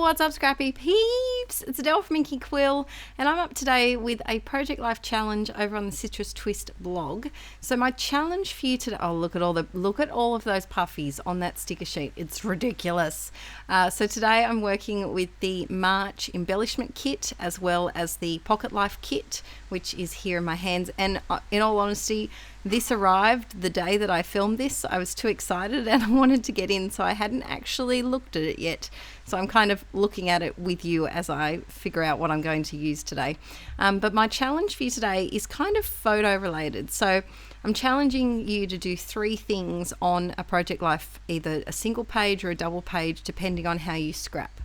What's up, Scrappy Peeps? It's Adele from INKIE QUILL, and I'm up today with a Project Life challenge over on the Citrus Twist blog. So my challenge for you today, look at all of those puffies on that sticker sheet. It's ridiculous. So today I'm working with the March embellishment kit as well as the Pocket Life kit, which is here in my hands. And in all honesty, this arrived the day that I filmed this. I was too excited and I wanted to get in, so I hadn't actually looked at it yet. So I'm kind of looking at it with you as I figure out what I'm going to use today. But my challenge for you today is kind of photo related. So I'm challenging you to do 3 things on a Project Life, either a single page or a double page, depending on how you scrap.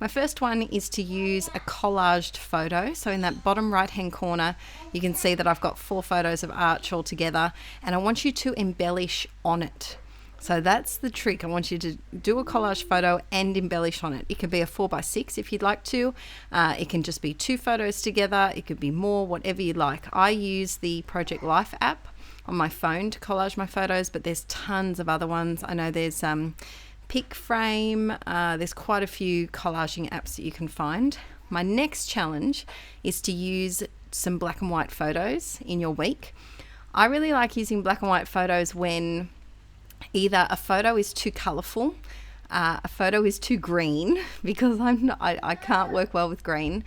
My first one is to use a collaged photo. So in that bottom right hand corner, you can see that I've got 4 photos of Arch all together, and I want you to embellish on it. So that's the trick. I want you to do a collage photo and embellish on it. It can be a 4x6 if you'd like to. It can just be 2 photos together. It could be more, whatever you like. I use the Project Life app on my phone to collage my photos, but there's tons of other ones. I know there's Pick Frame. There's quite a few collaging apps that you can find. My next challenge is to use some black and white photos in your week. I really like using black and white photos when either a photo is too colourful, a photo is too green, because I can't work well with green,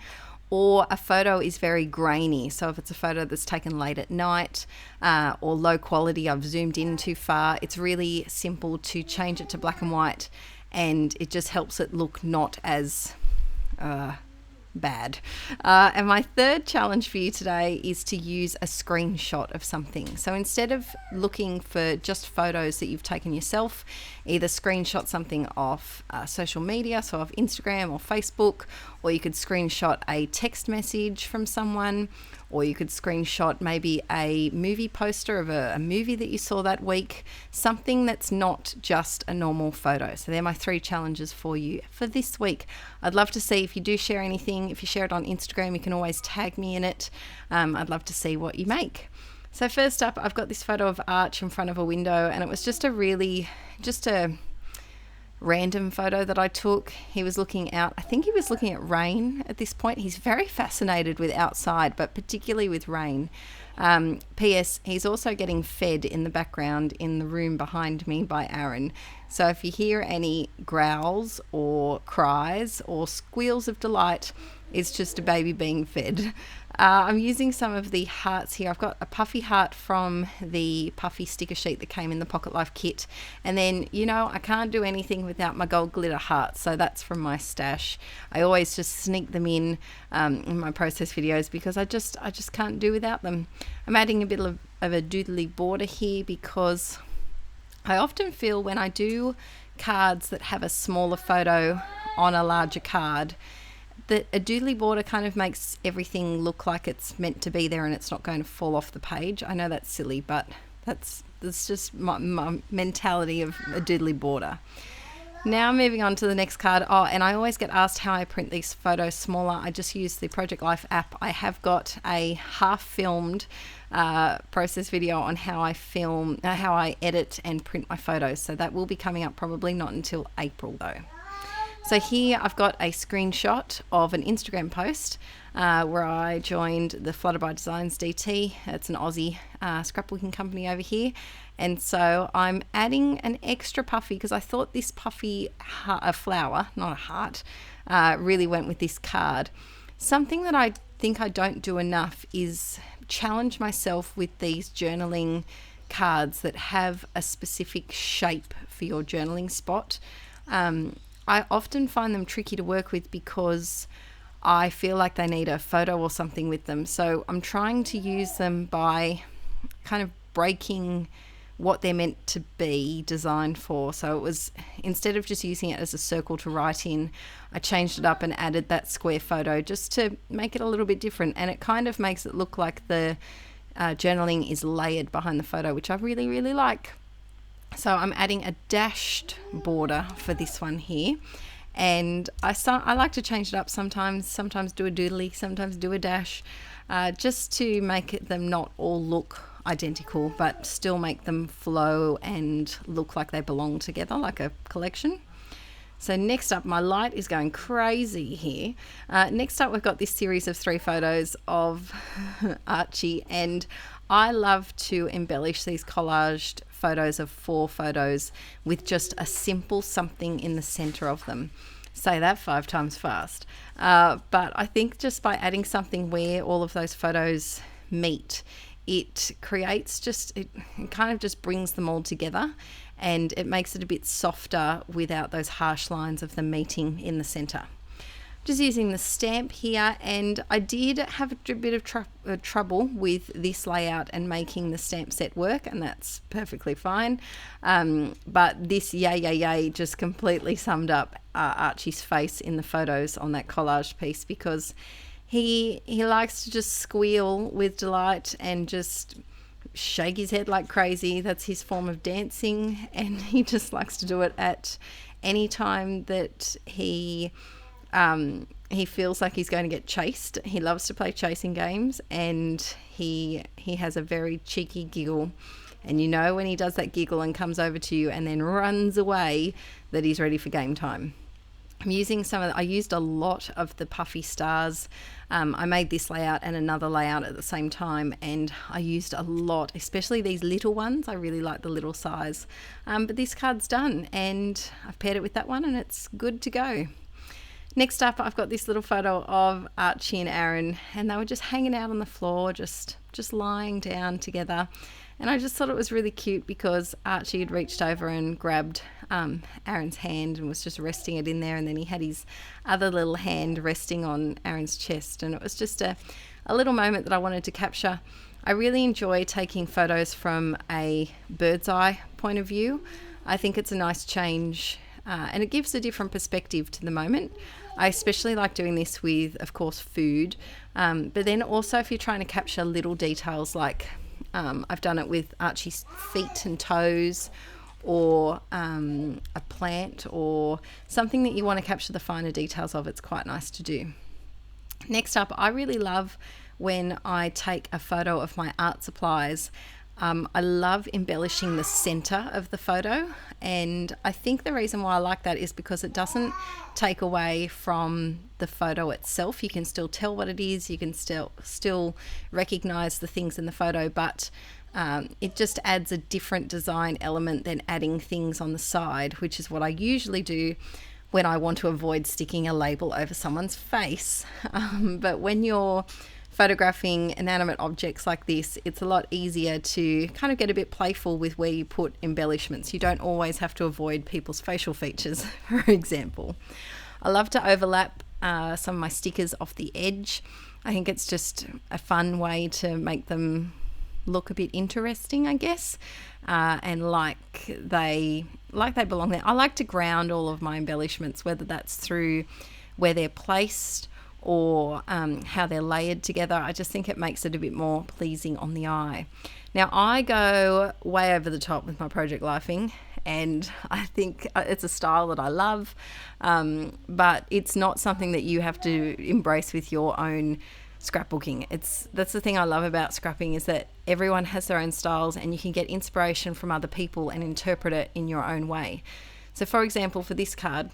or a photo is very grainy. So if it's a photo that's taken late at night or low quality, I've zoomed in too far, it's really simple to change it to black and white, and it just helps it look not as bad. And my third challenge for you today is to use a screenshot of something. So instead of looking for just photos that you've taken yourself, either screenshot something off social media, so off Instagram or Facebook, or you could screenshot a text message from someone, or you could screenshot maybe a movie poster of a movie that you saw that week, something that's not just a normal photo. So they're my 3 challenges for you for this week. I'd love to see if you do share anything. If you share it on Instagram, you can always tag me in it. I'd love to see what you make. So first up, I've got this photo of Arch in front of a window, and it was just a random photo that I took. He was looking out. I think he was looking at rain at this point. He's very fascinated with outside, but particularly with rain. P.S. He's also getting fed in the background in the room behind me by Aaron. So if you hear any growls or cries or squeals of delight, it's just a baby being fed. I'm using some of the hearts here. I've got a puffy heart from the puffy sticker sheet that came in the Pocket Life kit. And then, I can't do anything without my gold glitter hearts. So that's from my stash. I always just sneak them in my process videos because I just can't do without them. I'm adding a bit of a doodly border here because I often feel when I do cards that have a smaller photo on a larger card, that a doodly border kind of makes everything look like it's meant to be there and it's not going to fall off the page. I know that's silly, but that's just my mentality of a doodly border. Now moving on to the next card. And I always get asked how I print these photos smaller. I just use the Project Life app. I have got a half-filmed process video on how I edit and print my photos. So that will be coming up probably not until April though. So here I've got a screenshot of an Instagram post where I joined the Flutter by Designs DT. It's an Aussie scrapbooking company over here. And so I'm adding an extra puffy because I thought this puffy flower, not a heart, really went with this card. Something that I think I don't do enough is challenge myself with these journaling cards that have a specific shape for your journaling spot. I often find them tricky to work with because I feel like they need a photo or something with them. So I'm trying to use them by kind of breaking what they're meant to be designed for. So it was, instead of just using it as a circle to write in, I changed it up and added that square photo just to make it a little bit different. And it kind of makes it look like the journaling is layered behind the photo, which I really, really like. So I'm adding a dashed border for this one here, and I like to change it up sometimes do a doodly, sometimes do a dash, just to make them not all look identical but still make them flow and look like they belong together like a collection. So next up, my light is going crazy here. Next up, we've got this series of 3 photos of Archie, and I love to embellish these collaged photos of 4 photos with just a simple something in the center of them. Say that 5 times fast. But I think just by adding something where all of those photos meet, it creates it kind of just brings them all together, and it makes it a bit softer without those harsh lines of them meeting in the center. Just using the stamp here, and I did have a bit of trouble with this layout and making the stamp set work, and that's perfectly fine. But this yay just completely summed up Archie's face in the photos on that collage piece, because he likes to just squeal with delight and just shake his head like crazy. That's his form of dancing, and he just likes to do it at any time that he feels like he's going to get chased. He loves to play chasing games, and he has a very cheeky giggle, and you know when he does that giggle and comes over to you and then runs away that he's ready for game time. I'm using I used a lot of the puffy stars. I made this layout and another layout at the same time, and I used a lot, especially these little ones. I really like the little size. But this card's done, and I've paired it with that one, and it's good to go. Next up, I've got this little photo of Archie and Aaron, and they were just hanging out on the floor, just lying down together. And I just thought it was really cute because Archie had reached over and grabbed Aaron's hand and was just resting it in there, and then he had his other little hand resting on Aaron's chest, and it was just a little moment that I wanted to capture. I really enjoy taking photos from a bird's eye point of view. I think it's a nice change, and it gives a different perspective to the moment. I especially like doing this with, of course, food, but then also if you're trying to capture little details, like I've done it with Archie's feet and toes, or a plant, or something that you want to capture the finer details of. It's quite nice to do. Next up, I really love when I take a photo of my art supplies. I love embellishing the center of the photo, and I think the reason why I like that is because it doesn't take away from the photo itself. You can still tell what it is, you can still recognize the things in the photo, but it just adds a different design element than adding things on the side, which is what I usually do when I want to avoid sticking a label over someone's face. But when you're photographing inanimate objects like this, it's a lot easier to kind of get a bit playful with where you put embellishments. You don't always have to avoid people's facial features, for example. I love to overlap some of my stickers off the edge. I think it's just a fun way to make them look a bit interesting, I guess, and like they belong there. I like to ground all of my embellishments, whether that's through where they're placed or how they're layered together. I just think it makes it a bit more pleasing on the eye. Now, I go way over the top with my project lifing, and I think it's a style that I love, but it's not something that you have to embrace with your own scrapbooking. That's the thing I love about scrapping, is that everyone has their own styles, and you can get inspiration from other people and interpret it in your own way. So, for example, for this card,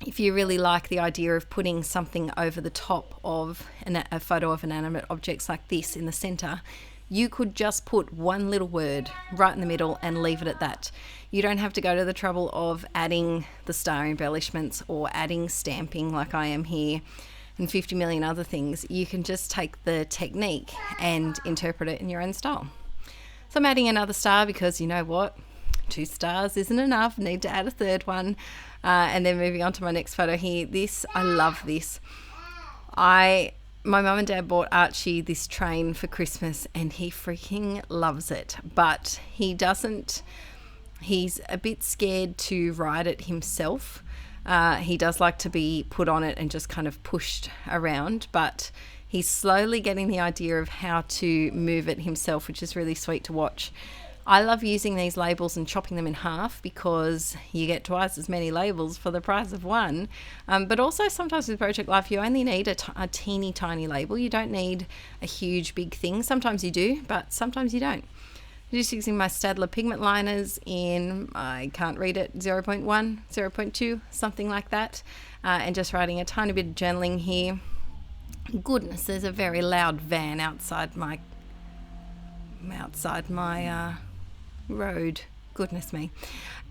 if you really like the idea of putting something over the top of a photo of inanimate objects like this in the center, you could just put one little word right in the middle and leave it at that. You don't have to go to the trouble of adding the star embellishments or adding stamping like I am here and 50 million other things. You can just take the technique and interpret it in your own style. So I'm adding another star because, you know what? 2 stars isn't enough. Need to add a third one. And then moving on to my next photo here. I love this. My mum and dad bought Archie this train for Christmas, and he freaking loves it. But he's a bit scared to ride it himself. He does like to be put on it and just kind of pushed around, but he's slowly getting the idea of how to move it himself, which is really sweet to watch. I love using these labels and chopping them in half because you get twice as many labels for the price of one. But also sometimes with Project Life, you only need a teeny tiny label. You don't need a huge big thing. Sometimes you do, but sometimes you don't. Just using my Staedtler pigment liners in, I can't read it, 0.1, 0.2, something like that. And just writing a tiny bit of journaling here. Goodness, there's a very loud van outside my road. Goodness me.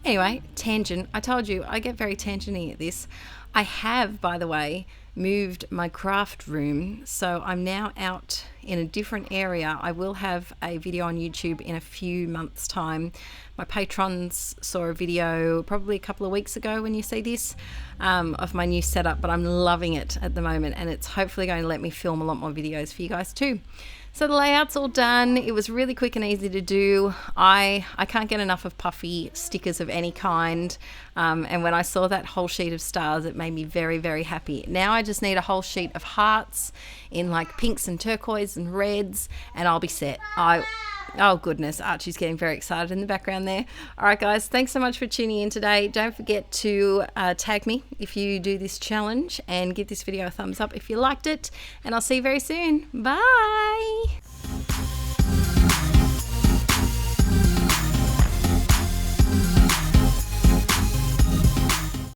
Anyway, tangent. I told you I get very tangenty at this. I have, by the way, moved my craft room, so I'm now out in a different area. I will have a video on YouTube in a few months' time. My patrons saw a video probably a couple of weeks ago when you see this of my new setup, but I'm loving it at the moment, and it's hopefully going to let me film a lot more videos for you guys too. So the layout's all done. It was really quick and easy to do. I can't get enough of puffy stickers of any kind. And when I saw that whole sheet of stars, it made me very, very happy. Now I just need a whole sheet of hearts in like pinks and turquoise and reds, and I'll be set. Oh goodness, Archie's getting very excited in the background there. All right guys, thanks so much for tuning in today. Don't forget to tag me if you do this challenge, and give this video a thumbs up if you liked it, and I'll see you very soon. Bye.